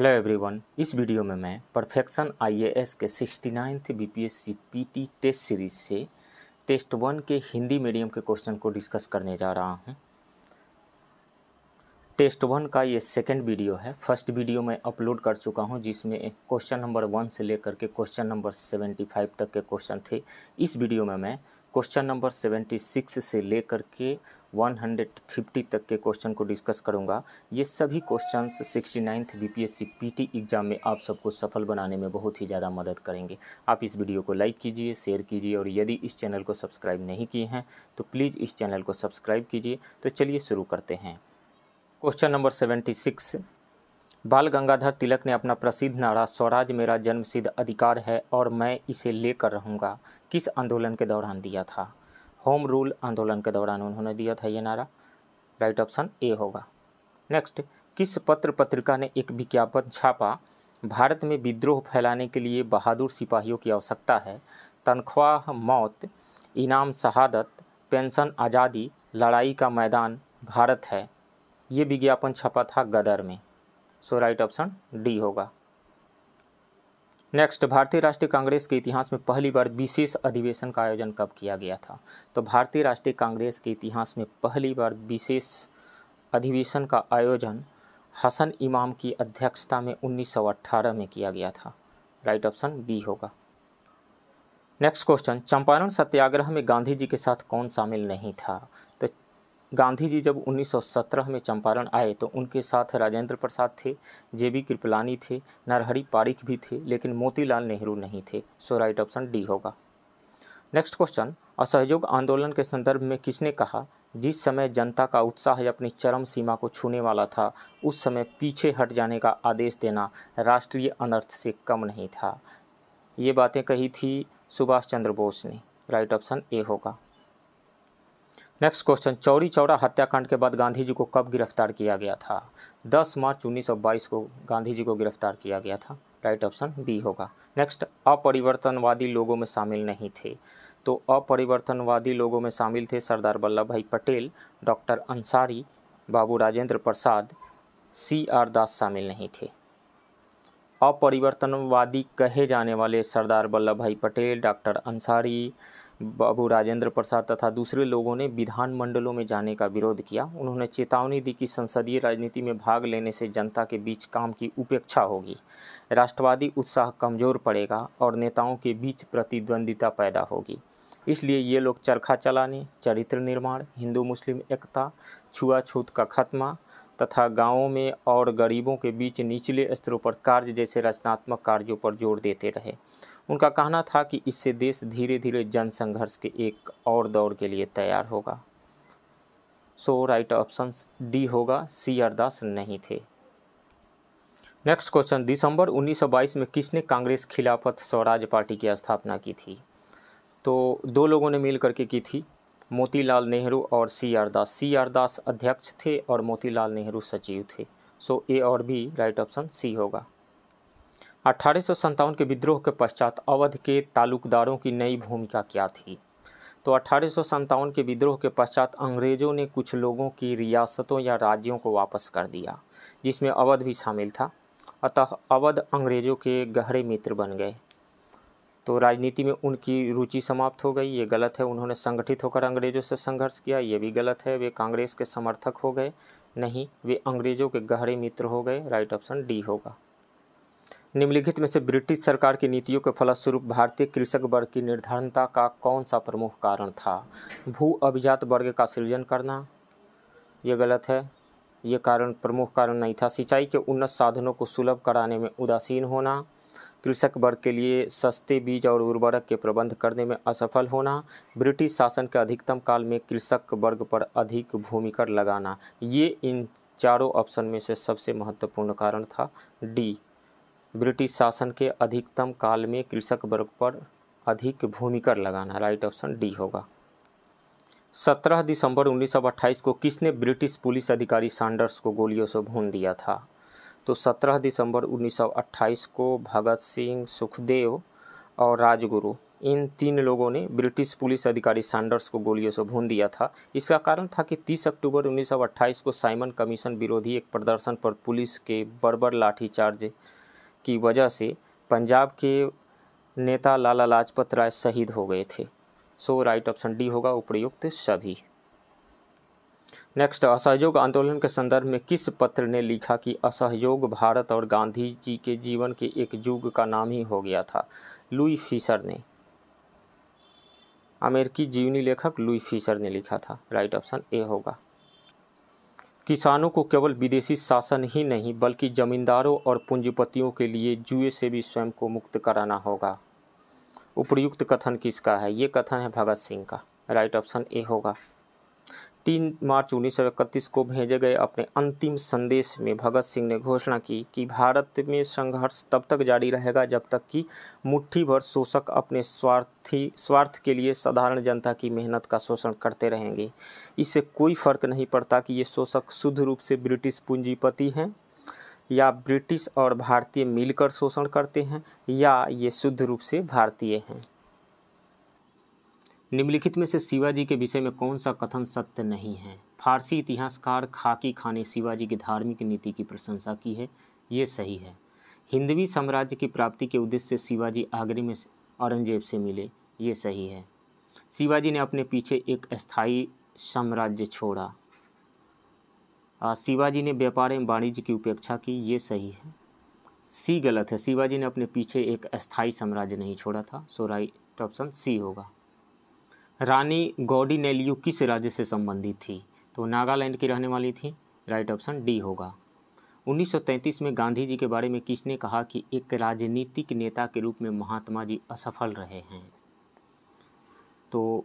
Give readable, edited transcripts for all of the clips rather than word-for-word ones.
Hello everyone, इस video में मैं परफेक्शन आईएएस के 69th BPSC PT test series से टेस्ट 1 के हिंदी मीडियम के क्वेश्चन को डिस्कस करने जा रहा हूं। टेस्ट 1 का ये सेकंड वीडियो है। फर्स्ट वीडियो मैं अपलोड कर चुका हूं जिसमें क्वेश्चन नंबर 1 से लेकर के क्वेश्चन नंबर 75 तक के क्वेश्चन थे। इस वीडियो में मैं क्वेश्चन नंबर 76 से लेकर के 150 तक के क्वेश्चन को डिस्कस करूंगा। ये सभी questions 69th BPSC PT exam में आप सबको सफल बनाने में बहुत ही ज़्यादा मदद करेंगे। आप इस वीडियो को लाइक कीजिए, शेयर कीजिए और यदि इस चैनल को सब्सक्राइब नहीं किए हैं तो प्लीज़ इस चैनल को सब्सक्राइब कीजिए। तो चलिए शुरू करते हैं। क्वेश्चन नंबर 76, बाल गंगाधर तिलक ने अपना प्रसिद्ध नारा स्वराज मेरा जन्मसिद्ध अधिकार है और मैं इसे लेकर रहूँगा किस आंदोलन के दौरान दिया था? होम रूल आंदोलन के दौरान उन्होंने दिया था ये नारा। राइट ऑप्शन ए होगा। नेक्स्ट, किस पत्र पत्रिका ने एक विज्ञापन छापा, भारत में विद्रोह फैलाने के लिए बहादुर सिपाहियों की आवश्यकता है, तनख्वाह मौत, इनाम शहादत, पेंशन आज़ादी, लड़ाई का मैदान भारत है। ये विज्ञापन छपा था गदर में। सो राइट ऑप्शन डी होगा। नेक्स्ट, भारतीय राष्ट्रीय कांग्रेस के इतिहास में पहली बार विशेष अधिवेशन का आयोजन कब किया गया था? तो भारतीय राष्ट्रीय कांग्रेस के इतिहास में पहली बार विशेष अधिवेशन का आयोजन हसन इमाम की अध्यक्षता में 1918 में किया गया था। राइट ऑप्शन बी होगा। नेक्स्ट क्वेश्चन, चंपारण सत्याग्रह में गांधी जी के साथ कौन शामिल नहीं था? तो गांधी जी जब 1917 में चंपारण आए तो उनके साथ राजेंद्र प्रसाद थे, जेबी कृपलानी थे, नरहरि पारिख भी थे, लेकिन मोतीलाल नेहरू नहीं थे। सो राइट ऑप्शन डी होगा। नेक्स्ट क्वेश्चन, असहयोग आंदोलन के संदर्भ में किसने कहा, जिस समय जनता का उत्साह अपनी चरम सीमा को छूने वाला था उस समय पीछे हट जाने का आदेश देना राष्ट्रीय अनर्थ से कम नहीं था? ये बातें कही थी सुभाष चंद्र बोस ने। राइट ऑप्शन ए होगा। नेक्स्ट क्वेश्चन, चौरी चौरा हत्याकांड के बाद गांधी जी को कब गिरफ्तार किया गया था? 10 मार्च 1922 को गांधी जी को गिरफ्तार किया गया था। राइट ऑप्शन बी होगा। नेक्स्ट, अपरिवर्तनवादी लोगों में शामिल नहीं थे। तो अपरिवर्तनवादी लोगों में शामिल थे सरदार वल्लभ भाई पटेल, डॉक्टर अंसारी, बाबू राजेंद्र प्रसाद, CR दास शामिल नहीं थे। अपरिवर्तनवादी कहे जाने वाले सरदार वल्लभ भाई पटेल, डॉक्टर अंसारी, बाबू राजेंद्र प्रसाद तथा दूसरे लोगों ने विधानमंडलों में जाने का विरोध किया। उन्होंने चेतावनी दी कि संसदीय राजनीति में भाग लेने से जनता के बीच काम की उपेक्षा होगी, राष्ट्रवादी उत्साह कमजोर पड़ेगा और नेताओं के बीच प्रतिद्वंदिता पैदा होगी। इसलिए ये लोग चरखा चलाने, चरित्र निर्माण, हिंदू मुस्लिम एकता, छुआछूत का खत्मा तथा गाँवों में और गरीबों के बीच निचले स्तरों पर कार्य जैसे रचनात्मक कार्यों पर जोर देते रहे। उनका कहना था कि इससे देश धीरे धीरे जनसंघर्ष के एक और दौर के लिए तैयार होगा। सो राइट ऑप्शन डी होगा, CR दास नहीं थे। नेक्स्ट क्वेश्चन, दिसंबर 1922 में किसने कांग्रेस खिलाफत स्वराज पार्टी की स्थापना की थी? तो दो लोगों ने मिल करके की थी, मोतीलाल नेहरू और CR दास। CR दास अध्यक्ष थे और मोतीलाल नेहरू सचिव थे। सो ए और बी राइट ऑप्शन सी होगा। 1857 के विद्रोह के पश्चात अवध के तालुकदारों की नई भूमिका क्या थी? तो 1857 के विद्रोह के पश्चात अंग्रेज़ों ने कुछ लोगों की रियासतों या राज्यों को वापस कर दिया, जिसमें अवध भी शामिल था। अतः अवध अंग्रेज़ों के गहरे मित्र बन गए। तो राजनीति में उनकी रुचि समाप्त हो गई, ये गलत है। उन्होंने संगठित होकर अंग्रेज़ों से संघर्ष किया, ये भी गलत है। वे कांग्रेस के समर्थक हो गए, नहीं, वे अंग्रेज़ों के गहरे मित्र हो गए। राइट ऑप्शन डी होगा। निम्नलिखित में से ब्रिटिश सरकार की नीतियों के फलस्वरूप भारतीय कृषक वर्ग की निर्धनता का कौन सा प्रमुख कारण था? भू अभिजात वर्ग का सृजन करना, ये गलत है, ये कारण प्रमुख कारण नहीं था। सिंचाई के उन्नत साधनों को सुलभ कराने में उदासीन होना, कृषक वर्ग के लिए सस्ते बीज और उर्वरक के प्रबंध करने में असफल होना, ब्रिटिश शासन के अधिकतम काल में कृषक वर्ग पर अधिक भूमि कर लगाना, ये इन चारों ऑप्शन में से सबसे महत्वपूर्ण कारण था। डी, ब्रिटिश शासन के अधिकतम काल में कृषक वर्ग पर अधिक भूमि कर लगाना। राइट ऑप्शन डी होगा। 17 दिसंबर 1928 को किसने ब्रिटिश पुलिस अधिकारी सैंडर्स को गोलियों से भून दिया था? तो 17 दिसंबर 1928 को भगत सिंह, सुखदेव और राजगुरु, इन 3 लोगों ने ब्रिटिश पुलिस अधिकारी सैंडर्स को गोलियों से भून दिया था। इसका कारण था कि 30 अक्टूबर 1928 को साइमन कमीशन विरोधी एक प्रदर्शन पर पुलिस के बर्बर लाठीचार्ज की वजह से पंजाब के नेता लाला लाजपत राय शहीद हो गए थे। सो राइट ऑप्शन डी होगा उपर्युक्त सभी। नेक्स्ट, असहयोग आंदोलन के संदर्भ में किस पत्र ने लिखा कि असहयोग भारत और गांधी जी के जीवन के एक युग का नाम ही हो गया था? लुई फिशर ने, अमेरिकी जीवनी लेखक लुई फिशर ने लिखा था। राइट ऑप्शन ए होगा। किसानों को केवल विदेशी शासन ही नहीं बल्कि जमींदारों और पूंजीपतियों के लिए जुए से भी स्वयं को मुक्त कराना होगा। उपर्युक्त कथन किसका है? ये कथन है भगत सिंह का। राइट ऑप्शन ए होगा। 3 मार्च 1931 को भेजे गए अपने अंतिम संदेश में भगत सिंह ने घोषणा की कि भारत में संघर्ष तब तक जारी रहेगा जब तक कि मुट्ठी भर शोषक अपने स्वार्थ के लिए साधारण जनता की मेहनत का शोषण करते रहेंगे। इससे कोई फर्क नहीं पड़ता कि ये शोषक शुद्ध रूप से ब्रिटिश पूंजीपति हैं या ब्रिटिश और भारतीय मिलकर शोषण करते हैं या ये शुद्ध रूप से भारतीय हैं। निम्नलिखित में से शिवाजी के विषय में कौन सा कथन सत्य नहीं है? फारसी इतिहासकार खाकी खान ने शिवाजी की धार्मिक नीति की प्रशंसा की है, ये सही है। हिंदवी साम्राज्य की प्राप्ति के उद्देश्य से शिवाजी आगरे में औरंगजेब से मिले, ये सही है। शिवाजी ने अपने पीछे एक अस्थायी साम्राज्य छोड़ा। शिवाजी ने व्यापार एवं वाणिज्य की उपेक्षा की, ये सही है। सी गलत है, शिवाजी ने अपने पीछे एक अस्थायी साम्राज्य नहीं छोड़ा था। सो राइट ऑप्शन सी होगा। रानी गौडिनेलियू किस राज्य से संबंधित थी? तो नागालैंड की रहने वाली थी। राइट ऑप्शन डी होगा। 1933 में गांधी जी के बारे में किसने कहा कि एक राजनीतिक नेता के रूप में महात्मा जी असफल रहे हैं? तो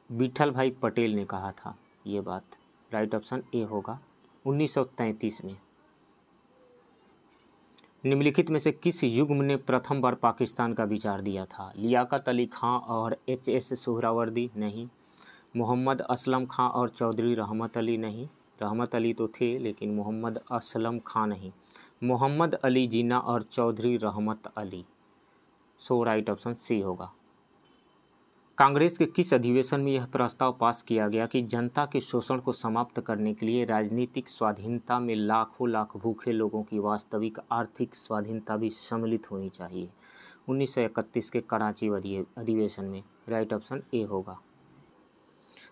विठल भाई पटेल ने कहा था ये बात। राइट ऑप्शन ए होगा 1933 में। निम्नलिखित में से किस युग्म ने प्रथम बार पाकिस्तान का विचार दिया था? लियाकत अली खां और एच.एस. सोहरावर्दी? नहीं। मोहम्मद असलम खां और चौधरी रहमत अली? नहीं। रहमत अली तो थे लेकिन मोहम्मद असलम खां नहीं। मोहम्मद अली जिन्ना और चौधरी रहमत अली। सो राइट ऑप्शन सी होगा। कांग्रेस के किस अधिवेशन में यह प्रस्ताव पास किया गया कि जनता के शोषण को समाप्त करने के लिए राजनीतिक स्वाधीनता में लाखों लाख भूखे लोगों की वास्तविक आर्थिक स्वाधीनता भी सम्मिलित होनी चाहिए? 1931 के कराची अधिवेशन में। राइट ऑप्शन ए होगा।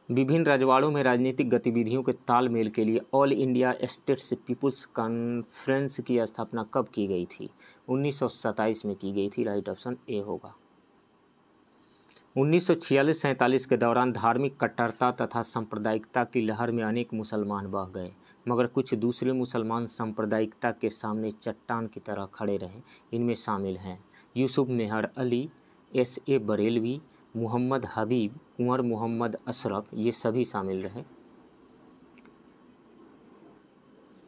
विभिन्न रजवाड़ों में राजनीतिक गतिविधियों के तालमेल के लिए all India states people's conference की स्थापना कब की गई थी? 1927 में की गई थी। राइट ऑप्शन ए होगा। 1946-47 के दौरान धार्मिक कट्टरता तथा सांप्रदायिकता की लहर में अनेक मुसलमान बह गए, मगर कुछ दूसरे मुसलमान सांप्रदायिकता के सामने चट्टान की तरह खड़े रहे। इनमें शामिल हैं यूसुफ मेहर अली, S.A. बरेलवी, मोहम्मद हबीब, कुंवर मोहम्मद अशरफ, ये सभी शामिल रहे।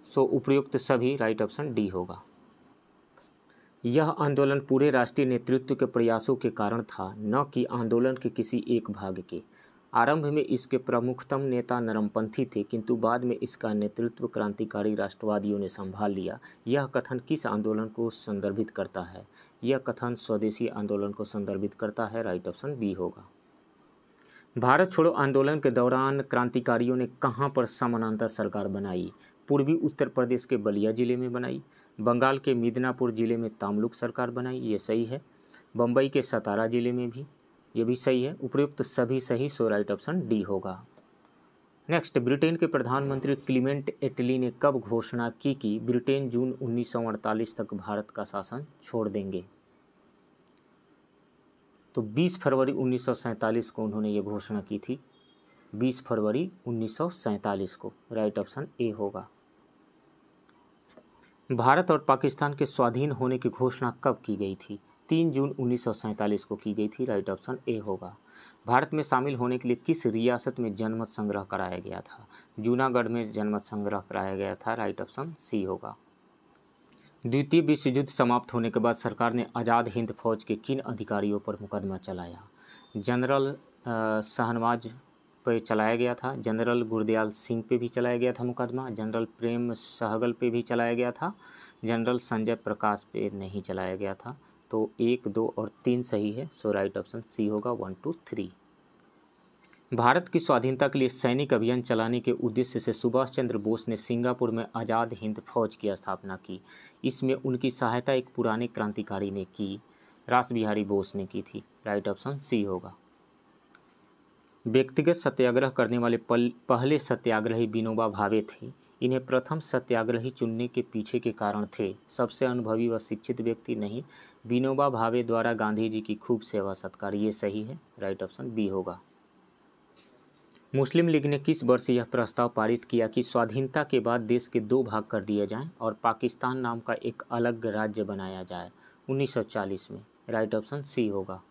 सो उपयुक्त सभी। राइट ऑप्शन डी होगा। यह आंदोलन पूरे राष्ट्रीय नेतृत्व के प्रयासों के कारण था, न कि आंदोलन के किसी एक भाग के। आरंभ में इसके प्रमुखतम नेता नरमपंथी थे, किंतु बाद में इसका नेतृत्व क्रांतिकारी राष्ट्रवादियों ने संभाल लिया। यह कथन किस आंदोलन को संदर्भित करता है? यह कथन स्वदेशी आंदोलन को संदर्भित करता है। राइट ऑप्शन बी होगा। भारत छोड़ो आंदोलन के दौरान क्रांतिकारियों ने कहां पर समानांतर सरकार बनाई? पूर्वी उत्तर प्रदेश के बलिया जिले में बनाई, बंगाल के मिदनापुर जिले में तामलुक सरकार बनाई, ये सही है। बम्बई के सतारा जिले में भी, ये भी सही है। उपयुक्त सभी सही। सो राइट ऑप्शन डी होगा। नेक्स्ट, ब्रिटेन के प्रधानमंत्री क्लीमेंट एटली ने कब घोषणा की कि ब्रिटेन जून 1948 तक भारत का शासन छोड़ देंगे? तो 20 फरवरी 1947 को उन्होंने ये घोषणा की थी। 20 फरवरी 1947 को। राइट ऑप्शन ए होगा। भारत और पाकिस्तान के स्वाधीन होने की घोषणा कब की गई थी? 3 जून 1947 को की गई थी। राइट ऑप्शन ए होगा। भारत में शामिल होने के लिए किस रियासत में जनमत संग्रह कराया गया था? जूनागढ़ में जनमत संग्रह कराया गया था। राइट ऑप्शन सी होगा। द्वितीय विश्व युद्ध समाप्त होने के बाद सरकार ने आज़ाद हिंद फौज के किन अधिकारियों पर मुकदमा चलाया? जनरल शाहनवाज पे चलाया गया था, जनरल गुरदयाल सिंह पे भी चलाया गया था मुकदमा, जनरल प्रेम सहगल पे भी चलाया गया था, जनरल संजय प्रकाश पे नहीं चलाया गया था। तो 1, 2 और 3 सही है। सो राइट ऑप्शन सी होगा 1, 2, 3। भारत की स्वाधीनता के लिए सैनिक अभियान चलाने के उद्देश्य से सुभाष चंद्र बोस ने सिंगापुर में आज़ाद हिंद फौज की स्थापना की। इसमें उनकी सहायता एक पुराने क्रांतिकारी ने की, रास बिहारी बोस ने की थी। राइट ऑप्शन सी होगा। व्यक्तिगत सत्याग्रह करने वाले पहले सत्याग्रही विनोबा भावे थे। इन्हें प्रथम सत्याग्रही चुनने के पीछे के कारण थे सबसे अनुभवी व शिक्षित व्यक्ति नहीं, विनोबा भावे द्वारा गांधी जी की खूब सेवा सत्कार। ये सही है। राइट ऑप्शन बी होगा। मुस्लिम लीग ने किस वर्ष यह प्रस्ताव पारित किया कि स्वाधीनता के बाद देश के 2 भाग कर दिए जाएं और पाकिस्तान नाम का एक अलग राज्य बनाया जाए? 1940 में। राइट ऑप्शन सी होगा।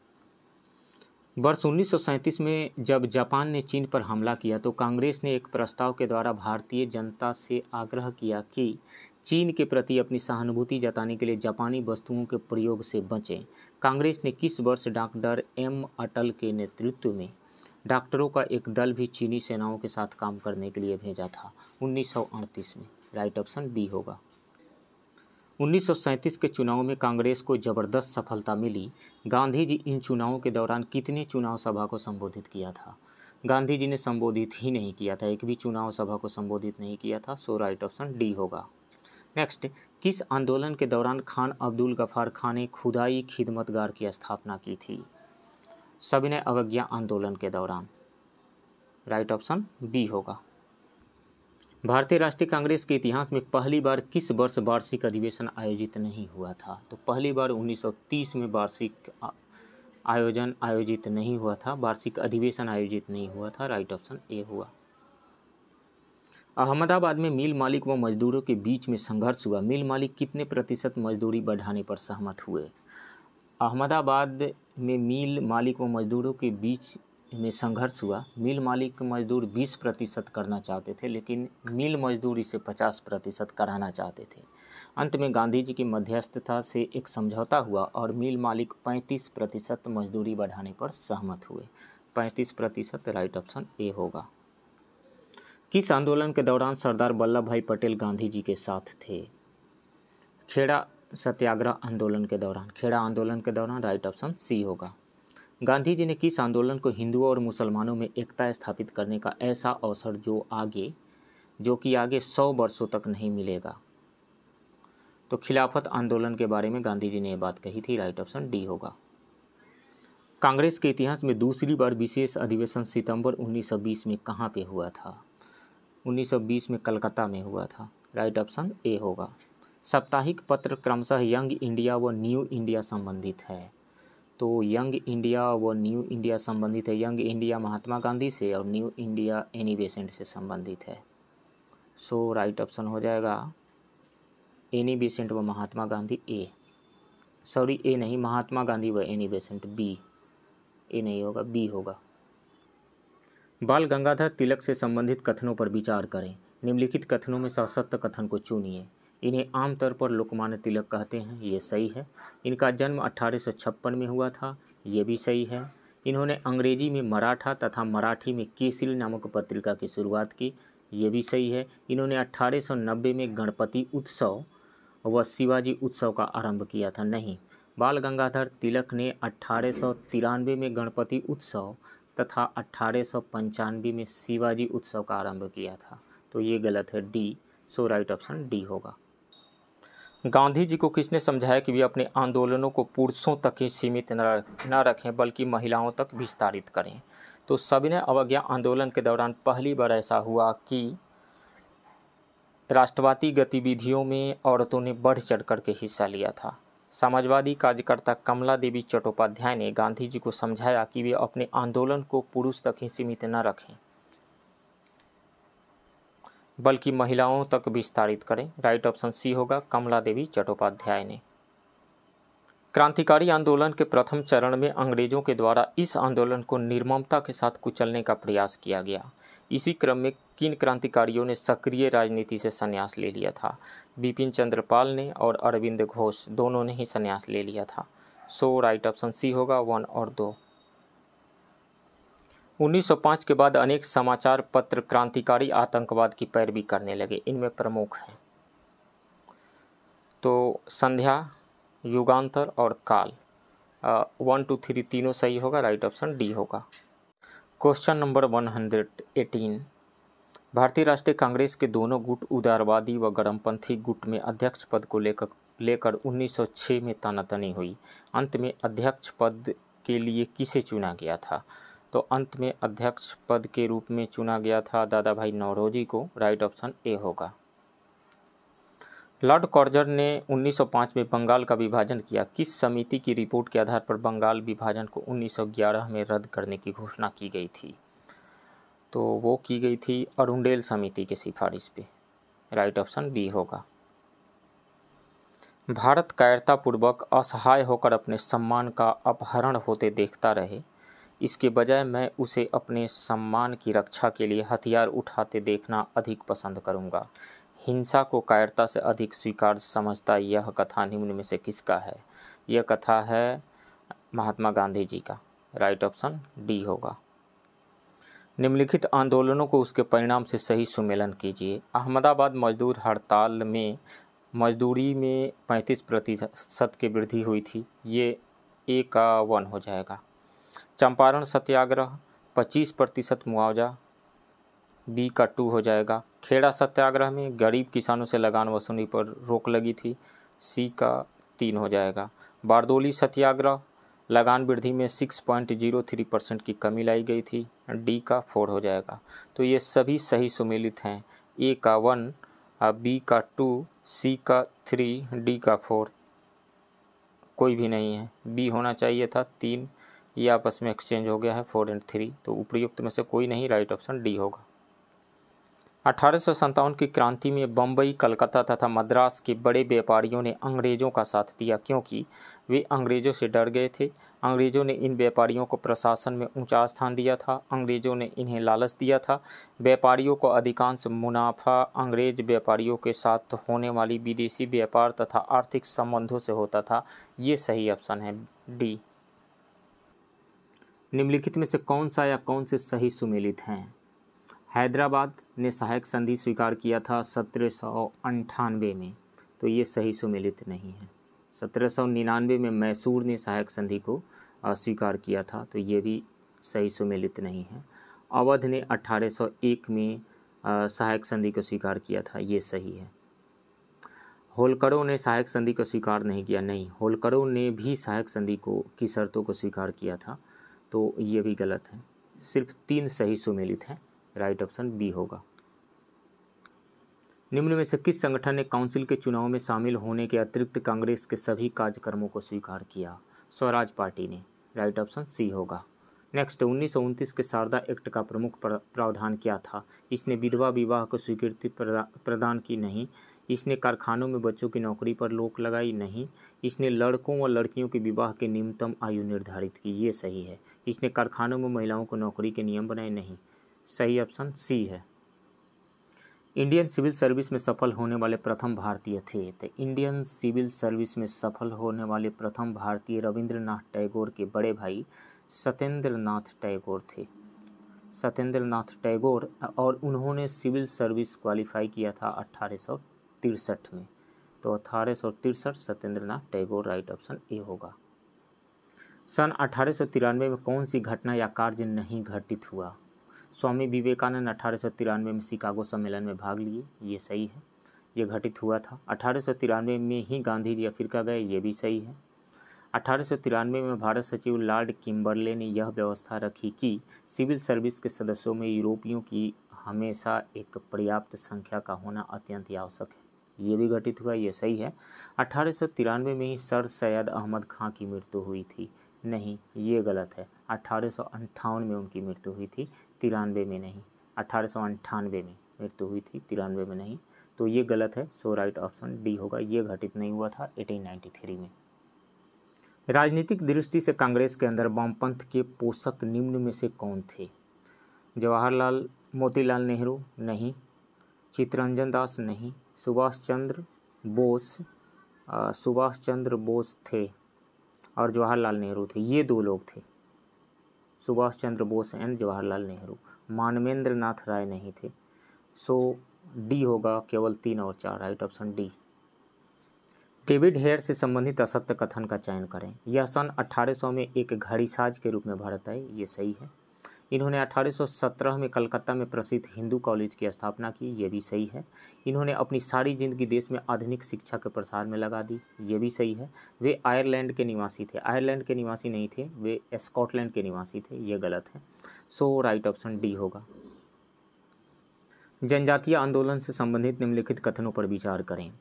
वर्ष 1937 में जब जापान ने चीन पर हमला किया तो कांग्रेस ने एक प्रस्ताव के द्वारा भारतीय जनता से आग्रह किया कि चीन के प्रति अपनी सहानुभूति जताने के लिए जापानी वस्तुओं के प्रयोग से बचें। कांग्रेस ने किस वर्ष डॉक्टर एम अटल के नेतृत्व में डॉक्टरों का एक दल भी चीनी सेनाओं के साथ काम करने के लिए भेजा था? 1938 में। राइट ऑप्शन बी होगा। 1937 के चुनाव में कांग्रेस को जबरदस्त सफलता मिली। गांधी जी इन चुनावों के दौरान कितने चुनाव सभा को संबोधित किया था? गांधी जी ने संबोधित ही नहीं किया था, एक भी चुनाव सभा को संबोधित नहीं किया था। सो राइट ऑप्शन डी होगा। नेक्स्ट, किस आंदोलन के दौरान खान अब्दुल गफ्फार खान ने खुदाई खिदमतगार की स्थापना की थी? सविनय अवज्ञा आंदोलन के दौरान। राइट ऑप्शन बी होगा। भारतीय राष्ट्रीय कांग्रेस के इतिहास में पहली बार किस वर्ष वार्षिक अधिवेशन आयोजित नहीं हुआ था? तो पहली बार 1930 में वार्षिक आयोजन आयोजित नहीं हुआ था, वार्षिक अधिवेशन आयोजित नहीं हुआ था। राइट ऑप्शन ए हुआ। अहमदाबाद में मिल मालिक व मजदूरों के बीच में संघर्ष हुआ। मिल मालिक कितने प्रतिशत मजदूरी बढ़ाने पर सहमत हुए? अहमदाबाद में मिल मालिक व मजदूरों के बीच में संघर्ष हुआ। मिल मालिक मजदूर 20% करना चाहते थे, लेकिन मिल मजदूर इसे 50% कराना चाहते थे। अंत में गांधी जी की मध्यस्थता से एक समझौता हुआ और मिल मालिक 35% मजदूरी बढ़ाने पर सहमत हुए। 35%। राइट ऑप्शन ए होगा। किस आंदोलन के दौरान सरदार वल्लभ भाई पटेल गांधी जी के साथ थे? खेड़ा सत्याग्रह आंदोलन के दौरान। खेड़ा आंदोलन के दौरान। राइट ऑप्शन सी होगा। गांधी जी ने किस आंदोलन को हिंदुओं और मुसलमानों में एकता स्थापित करने का ऐसा अवसर जो कि आगे 100 वर्षों तक नहीं मिलेगा? तो खिलाफत आंदोलन के बारे में गांधी जी ने यह बात कही थी। राइट ऑप्शन डी होगा। कांग्रेस के इतिहास में दूसरी बार विशेष अधिवेशन सितंबर 1920 में कहाँ पे हुआ था? 1920 में कलकत्ता में हुआ था। राइट ऑप्शन ए होगा। साप्ताहिक पत्र क्रमशः यंग इंडिया व न्यू इंडिया संबंधित है। तो यंग इंडिया व न्यू इंडिया संबंधित है। यंग इंडिया महात्मा गांधी से और न्यू इंडिया एनी बेसेंट से संबंधित है। सो राइट ऑप्शन हो जाएगा एनी बेसेंट व महात्मा गांधी ए नहीं, महात्मा गांधी व एनी बेसेंट बी। ए नहीं होगा, बी होगा। बाल गंगाधर तिलक से संबंधित कथनों पर विचार करें। निम्नलिखित कथनों में सशक्त कथन को चुनिए। इन्हें आमतौर पर लोकमान्य तिलक कहते हैं। ये सही है। इनका जन्म 1856 में हुआ था। ये भी सही है। इन्होंने अंग्रेजी में मराठा तथा मराठी में केसरी नामक पत्रिका की शुरुआत की। ये भी सही है। इन्होंने 1890 में गणपति उत्सव व शिवाजी उत्सव का आरंभ किया था। नहीं, बाल गंगाधर तिलक ने 1893 में गणपति उत्सव तथा 1895 में शिवाजी उत्सव का आरंभ किया था। तो ये गलत है, डी। सो राइट ऑप्शन डी होगा। गांधी जी को किसने समझाया कि वे अपने आंदोलनों को पुरुषों तक ही सीमित न रखें बल्कि महिलाओं तक विस्तारित करें? तो सविनय अवज्ञा आंदोलन के दौरान पहली बार ऐसा हुआ कि राष्ट्रवादी गतिविधियों में औरतों ने बढ़ चढ़ कर के हिस्सा लिया था। समाजवादी कार्यकर्ता कमला देवी चट्टोपाध्याय ने गांधी जी को समझाया कि वे अपने आंदोलन को पुरुष तक ही सीमित न रखें बल्कि महिलाओं तक विस्तारित करें। राइट ऑप्शन सी होगा, कमला देवी चट्टोपाध्याय ने। क्रांतिकारी आंदोलन के प्रथम चरण में अंग्रेजों के द्वारा इस आंदोलन को निर्ममता के साथ कुचलने का प्रयास किया गया। इसी क्रम में किन क्रांतिकारियों ने सक्रिय राजनीति से संन्यास ले लिया था? बिपिन चंद्र पाल ने और अरविंद घोष, दोनों ने ही संन्यास ले लिया था। सो राइट ऑप्शन सी होगा, 1 और 2। 1905 के बाद अनेक समाचार पत्र क्रांतिकारी आतंकवाद की पैरवी करने लगे। इनमें प्रमुख हैं तो संध्या, युगांतर और काल। 1 2 3 तीनों सही होगा, राइट ऑप्शन डी होगा। Question number 118। भारतीय राष्ट्रीय कांग्रेस के दोनों गुट उदारवादी व गरमपंथी गुट में अध्यक्ष पद को लेकर 1906 में तानातनी हुई। अंत में अध्यक्ष पद के लिए किसे चुना गया था? तो अंत में अध्यक्ष पद के रूप में चुना गया था दादा भाई नौरोजी को, राइट ऑप्शन ए होगा। लॉर्ड कॉर्जर ने 1905 में बंगाल का विभाजन किया। किस समिति की रिपोर्ट के आधार पर बंगाल विभाजन को 1911 में रद्द करने की घोषणा की गई थी? तो वो की गई थी अरुंडेल समिति की सिफारिश पे, राइट ऑप्शन बी होगा। भारत कायरतापूर्वक असहाय होकर अपने सम्मान का अपहरण होते देखता रहे, इसके बजाय मैं उसे अपने सम्मान की रक्षा के लिए हथियार उठाते देखना अधिक पसंद करूंगा। हिंसा को कायरता से अधिक स्वीकार्य समझता यह कथा निम्न में से किसका है? यह कथा है महात्मा गांधी जी का, राइट ऑप्शन डी होगा। निम्नलिखित आंदोलनों को उसके परिणाम से सही सुमेलन कीजिए। अहमदाबाद मजदूर हड़ताल में मजदूरी में 35% की वृद्धि हुई थी, ये ए का 1 हो जाएगा। चंपारण सत्याग्रह 25% मुआवजा, बी का 2 हो जाएगा। खेड़ा सत्याग्रह में गरीब किसानों से लगान वसूली पर रोक लगी थी, सी का 3 हो जाएगा। बारदोली सत्याग्रह लगान वृद्धि में 6.03% की कमी लाई गई थी, डी का 4 हो जाएगा। तो ये सभी सही सुमेलित हैं। ए का 1, बी का 2, सी का 3, डी का 4 कोई भी नहीं है। बी होना चाहिए था 3, ये आपस में एक्सचेंज हो गया है 4 और 3, तो उपयुक्त में से कोई नहीं, राइट ऑप्शन डी होगा। 1857 की क्रांति में बम्बई, कलकत्ता तथा मद्रास के बड़े व्यापारियों ने अंग्रेजों का साथ दिया, क्योंकि वे अंग्रेजों से डर गए थे। अंग्रेजों ने इन व्यापारियों को प्रशासन में ऊंचा स्थान दिया था। अंग्रेजों ने इन्हें लालच दिया था। व्यापारियों को अधिकांश मुनाफा अंग्रेज व्यापारियों के साथ होने वाली विदेशी व्यापार तथा आर्थिक संबंधों से होता था। ये सही ऑप्शन है, डी। निम्नलिखित में से कौन सा या कौन से सही सुमेलित हैं? हैदराबाद ने सहायक संधि स्वीकार किया था 1798 में, तो ये सही सुमेलित नहीं है। 1799 में मैसूर ने सहायक संधि को स्वीकार किया था, तो ये भी सही सुमेलित नहीं है। अवध ने 1801 में सहायक संधि को स्वीकार किया था, ये सही है। होलकरों ने सहायक संधि को स्वीकार नहीं किया, नहीं, होलकरों ने भी सहायक संधि की शर्तों को स्वीकार किया था, तो ये भी गलत है। सिर्फ 3 सही सुमेलित हैं, राइट ऑप्शन बी होगा। निम्न में से किस संगठन ने काउंसिल के चुनाव में शामिल होने के अतिरिक्त कांग्रेस के सभी कार्यक्रमों को स्वीकार किया? स्वराज पार्टी ने, राइट ऑप्शन सी होगा। नेक्स्ट, 1929 के शारदा एक्ट का प्रमुख प्रावधान क्या था? इसने विधवा विवाह को स्वीकृति प्रदान की, नहीं। इसने कारखानों में बच्चों की नौकरी पर रोक लगाई, नहीं। इसने लड़कों व लड़कियों के विवाह की न्यूनतम आयु निर्धारित की, ये सही है। इसने कारखानों में महिलाओं को नौकरी के नियम बनाए, नहीं। सही ऑप्शन सी है। इंडियन सिविल सर्विस में सफल होने वाले प्रथम भारतीय थे, तो इंडियन सिविल सर्विस में सफल होने वाले प्रथम भारतीय रविंद्रनाथ टैगोर के बड़े भाई सत्येंद्रनाथ टैगोर थे। सत्येंद्रनाथ टैगोर, और उन्होंने सिविल सर्विस क्वालिफाई किया था 1863 में, तो 1863 Satyendranath Tagore, right option A होगा। सन 1893 में कौन सी घटना या कार्य नहीं घटित हुआ? स्वामी विवेकानंद 1893 में शिकागो सम्मेलन में भाग लिए, ये सही है, ये घटित हुआ था। 1893 में ही गांधी जी अफ्रीका गए, ये भी सही है। 1893 में भारत सचिव लॉर्ड किम्बरले ने यह व्यवस्था रखी कि सिविल सर्विस के सदस्यों में यूरोपियों की हमेशा एक पर्याप्त संख्या का होना अत्यंत आवश्यक है, ये भी घटित हुआ, ये सही है। 1893 में ही सर सैयद अहमद खां की मृत्यु हुई थी, नहीं, ये गलत है। 1858 में उनकी मृत्यु हुई थी, 93 में नहीं। 1898 में मृत्यु हुई थी, 93 में नहीं, तो ये गलत है। सो राइट ऑप्शन डी होगा, ये घटित नहीं हुआ था 1893 में। राजनीतिक दृष्टि से कांग्रेस के अंदर वामपंथ के पोषक निम्न में से कौन थे? जवाहरलाल मोतीलाल नेहरू, नहीं। चित्तरंजन दास, नहीं। सुभाष चंद्र बोस थे और जवाहरलाल नेहरू थे, ये 2 लोग थे, सुभाष चंद्र बोस एंड जवाहरलाल नेहरू। मानवेंद्र नाथ राय नहीं थे। सो डी होगा, केवल 3 और 4, right option D. David Hare से संबंधित असत्य कथन का चयन करें। यह सन 1800 में एक घड़ीसाज के रूप में भारत आए, ये सही है। इन्होंने 1817 में कलकत्ता में प्रसिद्ध हिंदू कॉलेज की स्थापना की, ये भी सही है। इन्होंने अपनी सारी जिंदगी देश में आधुनिक शिक्षा के प्रसार में लगा दी, ये भी सही है। वे आयरलैंड के निवासी थे, आयरलैंड के निवासी नहीं थे, वे स्कॉटलैंड के निवासी थे, ये गलत है। सो राइट ऑप्शन डी होगा। जनजातीय आंदोलन से संबंधित निम्नलिखित कथनों पर विचार करें।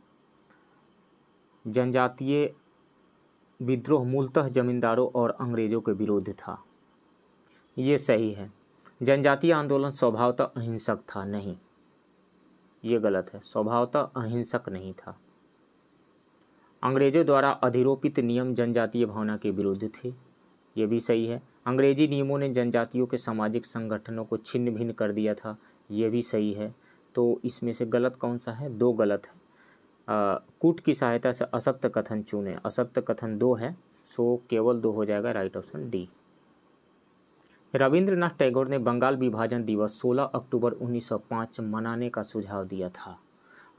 जनजातीय विद्रोह मूलतः जमींदारों और अंग्रेजों के विरुद्ध था, ये सही है। जनजातीय आंदोलन स्वभावतः अहिंसक था, नहीं, ये गलत है, स्वभावतः अहिंसक नहीं था। अंग्रेजों द्वारा अधिरोपित नियम जनजातीय भावना के विरुद्ध थे, ये भी सही है। अंग्रेजी नियमों ने जनजातियों के सामाजिक संगठनों को छिन्न भिन्न कर दिया था, ये भी सही है। तो इसमें से गलत कौन सा है? दो गलत है। कूट की सहायता से असत्य कथन चुने, असत्य कथन 2 है, सो केवल 2 हो जाएगा, right option D. Rabindranath Tagore ने बंगाल विभाजन दिवस 16 अक्टूबर 1905 मनाने का सुझाव दिया था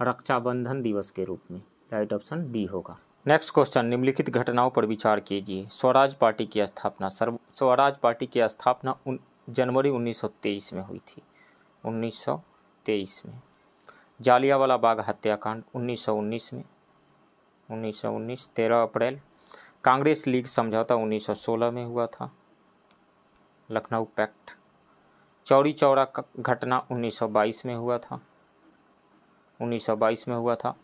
रक्षाबंधन दिवस के रूप में, राइट ऑप्शन बी होगा। नेक्स्ट क्वेश्चन, निम्नलिखित घटनाओं पर विचार कीजिए। स्वराज पार्टी की स्थापना, स्वराज पार्टी की स्थापना जनवरी 1923 में हुई थी, 1923 में। जालियांवाला बाग हत्याकांड 1919 में, 1919 13 अप्रैल। कांग्रेस लीग समझौता 1916 में हुआ था, लखनऊ पैक्ट। चौरी चौरा घटना 1922 में हुआ था, 1922 में हुआ था।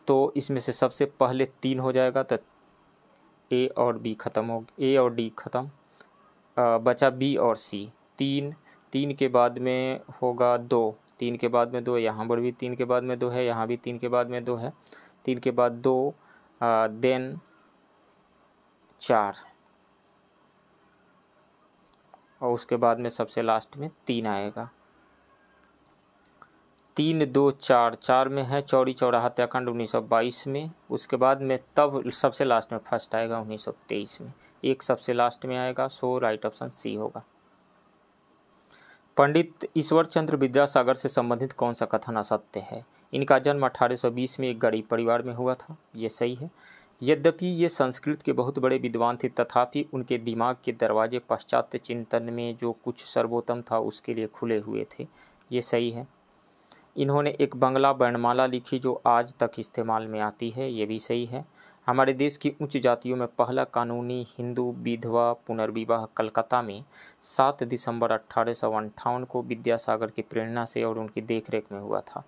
तो इसमें से सबसे पहले 3 हो जाएगा, तो ए और बी खत्म हो, ए और डी खत्म, बचा बी और सी। 3 के बाद में होगा 2, 3 के बाद में 2, यहाँ पर भी 3 के बाद में 2 है, यहाँ भी 3 के बाद में 2 है, 3 के बाद 2, देन 4, और उसके बाद में सबसे लास्ट में 3 आएगा। 3, 2, 4 में है चौरी चौरा हत्याकांड 1922 में, उसके बाद में तब सबसे लास्ट में फर्स्ट आएगा 1923 में, एक सबसे लास्ट में आएगा, सो राइट ऑप्शन सी होगा। पंडित ईश्वर चंद्र विद्यासागर से संबंधित कौन सा कथन असत्य है? इनका जन्म 1820 में एक गरीब परिवार में हुआ था, ये सही है। यद्यपि ये संस्कृत के बहुत बड़े विद्वान थे, तथापि उनके दिमाग के दरवाजे पाश्चात्य चिंतन में जो कुछ सर्वोत्तम था उसके लिए खुले हुए थे, ये सही है। इन्होंने एक बंगला वर्णमाला लिखी जो आज तक इस्तेमाल में आती है, ये भी सही है। हमारे देश की उच्च जातियों में पहला कानूनी हिंदू विधवा पुनर्विवाह कलकत्ता में 7 दिसंबर 1858 को विद्यासागर की प्रेरणा से और उनकी देखरेख में हुआ था।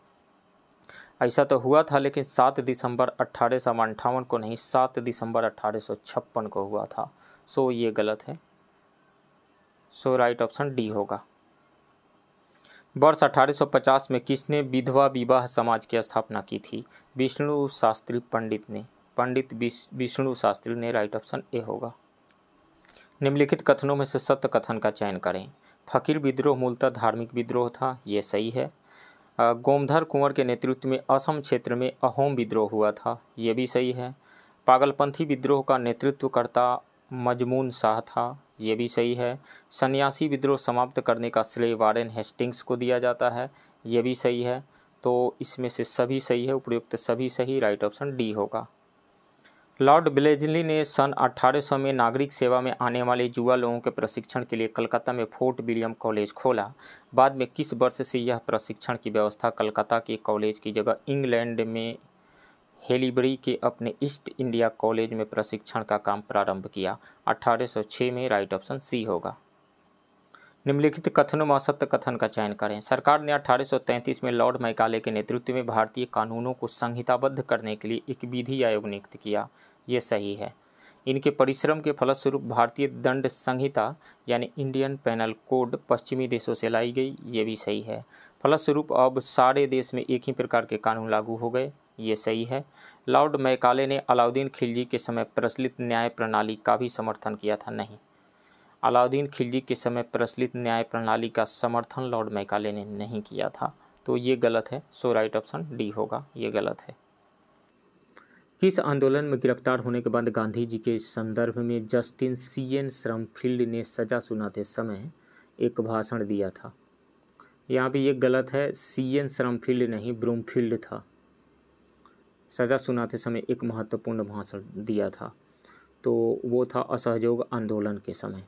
ऐसा तो हुआ था, लेकिन 7 दिसंबर 1858 को नहीं, 7 दिसंबर 1856 को हुआ था, सो ये गलत है, सो राइट ऑप्शन डी होगा। वर्ष 1850 में किसने विधवा विवाह समाज की स्थापना की थी? विष्णु शास्त्री पंडित ने, पंडित विष्णु शास्त्री ने, राइट ऑप्शन ए होगा। निम्नलिखित कथनों में से सत्य कथन का चयन करें। फकीर विद्रोह मूलतः धार्मिक विद्रोह था, ये सही है। गोमधर कुंवर के नेतृत्व में असम क्षेत्र में अहोम विद्रोह हुआ था, ये भी सही है। पागलपंथी विद्रोह का नेतृत्वकर्ता मजमून शाह था, ये भी सही है। सन्यासी विद्रोह समाप्त करने का श्रेय वारेन हेस्टिंग्स को दिया जाता है, ये भी सही है। तो इसमें से सभी सही है, उपयुक्त सभी सही, राइट ऑप्शन डी होगा। लॉर्ड ब्लेजली ने सन 1800 में नागरिक सेवा में आने वाले युवा लोगों के प्रशिक्षण के लिए कलकत्ता में फोर्ट विलियम कॉलेज खोला। बाद में किस वर्ष से यह प्रशिक्षण की व्यवस्था कलकत्ता के कॉलेज की जगह इंग्लैंड में हेलीबरी के अपने ईस्ट इंडिया कॉलेज में प्रशिक्षण का काम प्रारंभ किया? 1806 में, राइट ऑप्शन सी होगा। निम्नलिखित कथनों में असत्य कथन का चयन करें। सरकार ने 1833 में लॉर्ड मैकाले के नेतृत्व में भारतीय कानूनों को संहिताबद्ध करने के लिए एक विधि आयोग नियुक्त किया, ये सही है। इनके परिश्रम के फलस्वरूप भारतीय दंड संहिता यानी इंडियन पेनल कोड पश्चिमी देशों से लाई गई, ये भी सही है। फलस्वरूप अब सारे देश में एक ही प्रकार के कानून लागू हो गए, ये सही है। लॉर्ड मैकाले ने अलाउद्दीन खिलजी के समय प्रचलित न्याय प्रणाली का भी समर्थन किया था, नहीं, अलाउद्दीन खिलजी के समय प्रचलित न्याय प्रणाली का समर्थन लॉर्ड मैकाले ने नहीं किया था, तो ये गलत है, सो राइट ऑप्शन डी होगा, ये गलत है। किस आंदोलन में गिरफ्तार होने के बाद गांधी जी के संदर्भ में जस्टिन सीएन श्रमफील्ड ने सजा सुनाते समय एक भाषण दिया था? यहाँ भी ये गलत है, सीएन श्रमफील्ड नहीं, ब्रूमफील्ड था। सज़ा सुनाते समय एक महत्वपूर्ण भाषण दिया था, तो वो था असहयोग आंदोलन के समय।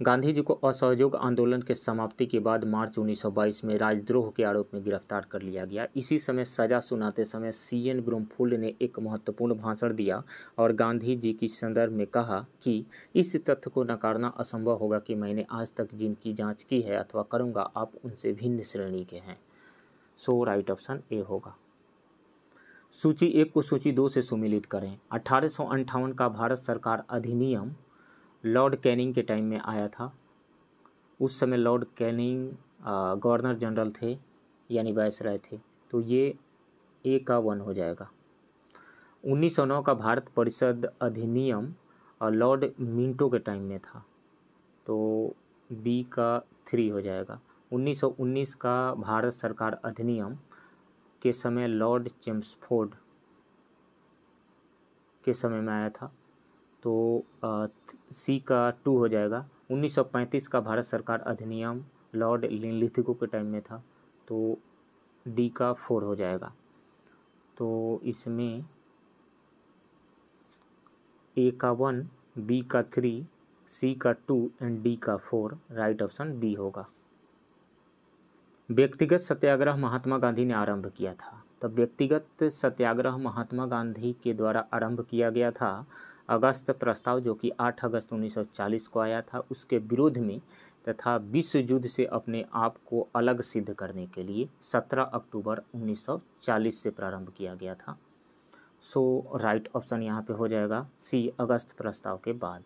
गांधी जी को असहयोग आंदोलन के समाप्ति के बाद मार्च 1922 में राजद्रोह के आरोप में गिरफ्तार कर लिया गया। इसी समय सज़ा सुनाते समय CN ब्रूमफील्ड ने एक महत्वपूर्ण भाषण दिया और गांधी जी की संदर्भ में कहा कि इस तथ्य को नकारना असंभव होगा कि मैंने आज तक जिनकी जांच की है अथवा करूँगा, आप उनसे भिन्न श्रेणी के हैं। सो राइट ऑप्शन ए होगा। सूची 1 को सूची 2 से सुमिलित करें। 1858 का भारत सरकार अधिनियम लॉर्ड कैनिंग के टाइम में आया था। उस समय लॉर्ड कैनिंग गवर्नर जनरल थे, यानी वायसराय थे, तो ये ए का 1 हो जाएगा। 1909 का भारत परिषद अधिनियम लॉर्ड मिंटो के टाइम में था, तो बी का 3 हो जाएगा। 1919 का भारत सरकार अधिनियम के समय लॉर्ड चेम्सफोर्ड के समय में आया था, तो सी का 2 हो जाएगा। 1935 का भारत सरकार अधिनियम लॉर्ड लिनलिथगो के टाइम में था, तो डी का 4 हो जाएगा। तो इसमें ए का 1, बी का 3, सी का 2 एंड डी का 4, राइट ऑप्शन बी होगा। व्यक्तिगत सत्याग्रह महात्मा गांधी ने आरंभ किया था। तब व्यक्तिगत सत्याग्रह महात्मा गांधी के द्वारा आरंभ किया गया था। अगस्त प्रस्ताव जो कि 8 अगस्त 1940 को आया था, उसके विरोध में तथा विश्व युद्ध से अपने आप को अलग सिद्ध करने के लिए 17 अक्टूबर 1940 से प्रारंभ किया गया था। सो राइट ऑप्शन यहाँ पे हो जाएगा सी, अगस्त प्रस्ताव के बाद।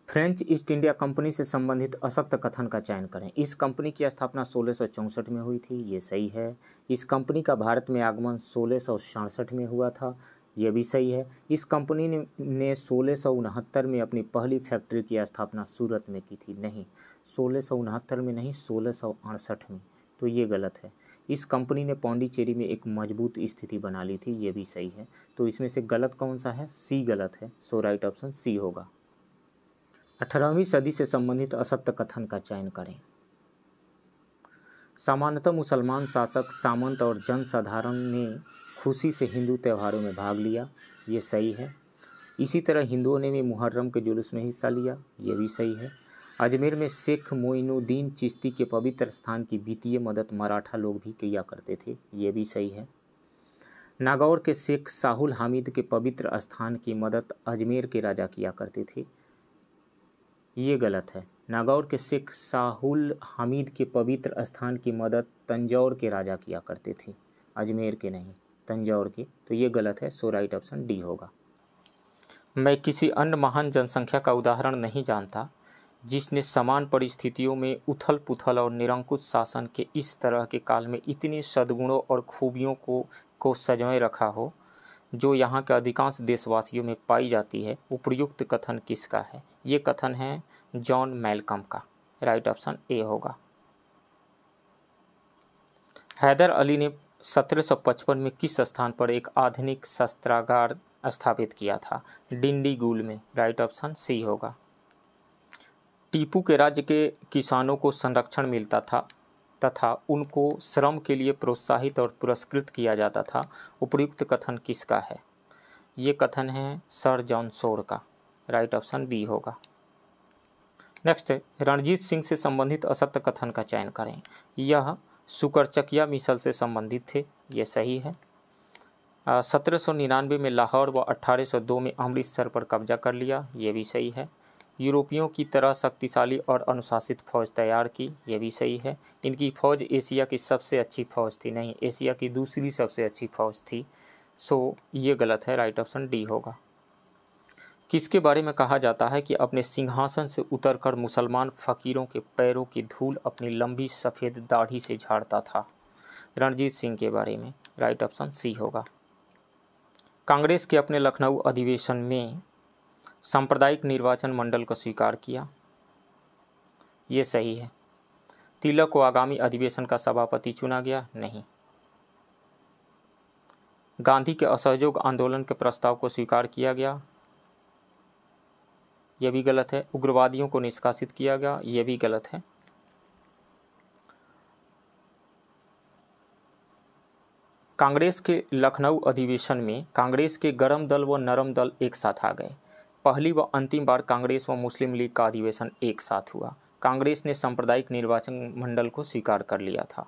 फ्रेंच ईस्ट इंडिया कंपनी से संबंधित असत्य कथन का चयन करें। इस कंपनी की स्थापना 1664 में हुई थी, ये सही है। इस कंपनी का भारत में आगमन 1667 में हुआ था, ये भी सही है। इस कंपनी ने 1669 में अपनी पहली फैक्ट्री की स्थापना सूरत में की थी, नहीं 1669 में नहीं, 1668 में, तो ये गलत है। इस कंपनी ने पौंडीचेरी में एक मजबूत स्थिति बना ली थी, ये भी सही है। तो इसमें से गलत कौन सा है? सी गलत है। सो राइट ऑप्शन सी होगा। 18वीं सदी से संबंधित असत्य कथन का चयन करें। सामान्यतः मुसलमान शासक, सामंत और जनसाधारण ने खुशी से हिंदू त्योहारों में भाग लिया, ये सही है। इसी तरह हिंदुओं ने भी मुहर्रम के जुलूस में हिस्सा लिया, ये भी सही है। अजमेर में शेख मोइनुद्दीन चिश्ती के पवित्र स्थान की वित्तीय मदद मराठा लोग भी किया करते थे, ये भी सही है। नागौर के शेख साहुल हामिद के पवित्र स्थान की मदद अजमेर के राजा किया करते थे, ये गलत है। नागौर के शेख साहुल हामिद के पवित्र स्थान की मदद तंजौर के राजा किया करते थे, अजमेर के नहीं, तंजौर के, तो ये गलत है। सो राइट ऑप्शन डी होगा। मैं किसी अन्य महान जनसंख्या का उदाहरण नहीं जानता जिसने समान परिस्थितियों में उथल पुथल और निरंकुश शासन के इस तरह के काल में इतने सद्गुणों और खूबियों को सजोए रखा हो जो यहाँ के अधिकांश देशवासियों में पाई जाती है। उपर्युक्त कथन किसका है? ये कथन है जॉन मैल्कम का, राइट ऑप्शन ए होगा। हैदर अली ने 1755 में किस स्थान पर एक आधुनिक शस्त्रागार स्थापित किया था? डिंडीगुल में, राइट ऑप्शन सी होगा। टीपू के राज्य के किसानों को संरक्षण मिलता था तथा उनको श्रम के लिए प्रोत्साहित और पुरस्कृत किया जाता था। उपर्युक्त कथन किसका है? ये कथन है सर जॉन शोर का, राइट ऑप्शन बी होगा। नेक्स्ट है रणजीत सिंह से संबंधित असत्य कथन का चयन करें। यह सुकरचकिया मिसल से संबंधित थे, ये सही है। 1799 में लाहौर व 1802 में अमृतसर पर कब्जा कर लिया, ये भी सही है। यूरोपियों की तरह शक्तिशाली और अनुशासित फौज तैयार की, ये भी सही है। इनकी फौज एशिया की सबसे अच्छी फौज थी, नहीं, एशिया की दूसरी सबसे अच्छी फौज थी। सो ये गलत है, राइट ऑप्शन डी होगा। किसके बारे में कहा जाता है कि अपने सिंहासन से उतरकर मुसलमान फकीरों के पैरों की धूल अपनी लंबी सफ़ेद दाढ़ी से झाड़ता था? रणजीत सिंह के बारे में, राइट ऑप्शन सी होगा। कांग्रेस के अपने लखनऊ अधिवेशन में सांप्रदायिक निर्वाचन मंडल को स्वीकार किया, ये सही है। तिलक को आगामी अधिवेशन का सभापति चुना गया, नहीं। गांधी के असहयोग आंदोलन के प्रस्ताव को स्वीकार किया गया, यह भी गलत है। उग्रवादियों को निष्कासित किया गया, यह भी गलत है। कांग्रेस के लखनऊ अधिवेशन में कांग्रेस के गरम दल व नरम दल एक साथ आ गए। पहली व अंतिम बार कांग्रेस व मुस्लिम लीग का अधिवेशन एक साथ हुआ। कांग्रेस ने सांप्रदायिक निर्वाचन मंडल को स्वीकार कर लिया था।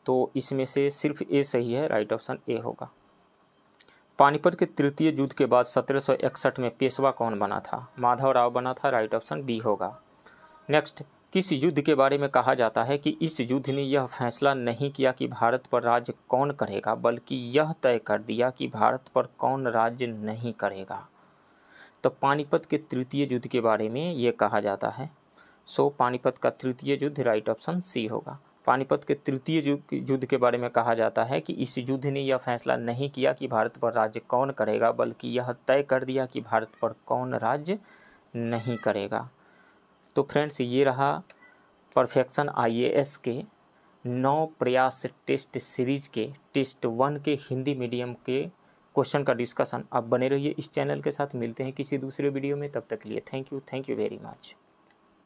तो इसमें से सिर्फ ए सही है, राइट ऑप्शन ए होगा। पानीपत के तृतीय युद्ध के बाद 1761 में पेशवा कौन बना था? माधव राव बना था, राइट ऑप्शन बी होगा। नेक्स्ट, किस युद्ध के बारे में कहा जाता है कि इस युद्ध ने यह फैसला नहीं किया कि भारत पर राज्य कौन करेगा, बल्कि यह तय कर दिया कि भारत पर कौन राज्य नहीं करेगा? तो पानीपत के तृतीय युद्ध के बारे में ये कहा जाता है। सो पानीपत का तृतीय युद्ध, राइट ऑप्शन सी होगा। पानीपत के तृतीय युद्ध के बारे में कहा जाता है कि इस युद्ध ने यह फैसला नहीं किया कि भारत पर राज्य कौन करेगा, बल्कि यह तय कर दिया कि भारत पर कौन राज्य नहीं करेगा। तो फ्रेंड्स, ये रहा परफेक्शन IAS के 9 प्रयास टेस्ट सीरीज के टेस्ट 1 के हिंदी मीडियम के क्वेश्चन का डिस्कशन। आप बने रहिए इस चैनल के साथ। मिलते हैं किसी दूसरे वीडियो में, तब तक के लिए थैंक यू वेरी मच।